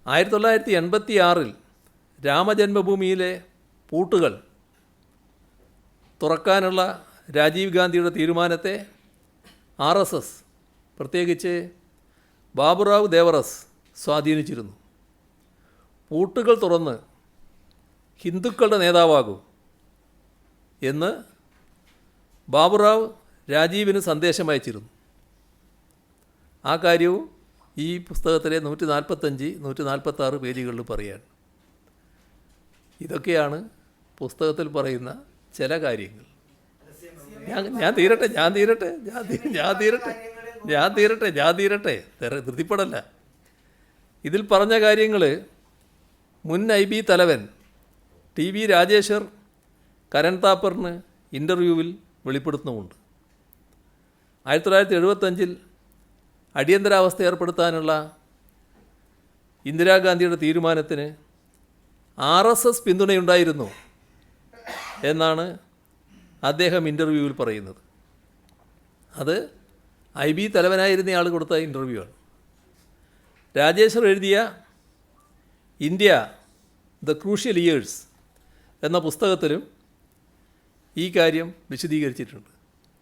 1986 രാമജന്മഭൂമിയിലെ പൂട്ടുകൾ തുറക്കാനുള്ള രാജീവ് ഗാന്ധിയുടെ തീരുമാനത്തെ RSS, പ്രത്യേകിച്ച് ബാബുറാവ് ദേവറസ് സ്വാധീനിച്ചിരുന്നു. പൂട്ടുകൾ തുറന്ന് ഹിന്ദുക്കളുടെ നേതാവാകൂ എന്ന് ബാബുറാവ് രാജീവിന് സന്ദേശം അയച്ചിരുന്നു. ആ കാര്യവും ഈ പുസ്തകത്തിലെ 145, 146 പേജുകളിൽ പറയാണ്. ഇതൊക്കെയാണ് പുസ്തകത്തിൽ പറയുന്ന ചില കാര്യങ്ങൾ. ഞാൻ തീരട്ടെ ധൃതിപ്പെടല്ല. ഇതിൽ പറഞ്ഞ കാര്യങ്ങൾ മുൻ IB തലവൻ TV രാജേശ്വർ കരൺ താപ്പറിന് ഇൻ്റർവ്യൂവിൽ വെളിപ്പെടുത്തുന്നുമുണ്ട്. 1975 അടിയന്തരാവസ്ഥ ഏർപ്പെടുത്താനുള്ള ഇന്ദിരാഗാന്ധിയുടെ തീരുമാനത്തിന് RSS പിന്തുണയുണ്ടായിരുന്നു എന്നാണ് അദ്ദേഹം ഇൻ്റർവ്യൂവിൽ പറയുന്നത്. അത് IB തലവനായിരുന്നയാൾ കൊടുത്ത ഇൻ്റർവ്യൂ ആണ്. രാജേശ്വർ എഴുതിയ ഇന്ത്യ ദ ക്രൂഷ്യൽ ഇയേഴ്സ് എന്ന പുസ്തകത്തിലും ഈ കാര്യം വിശദീകരിച്ചിട്ടുണ്ട്.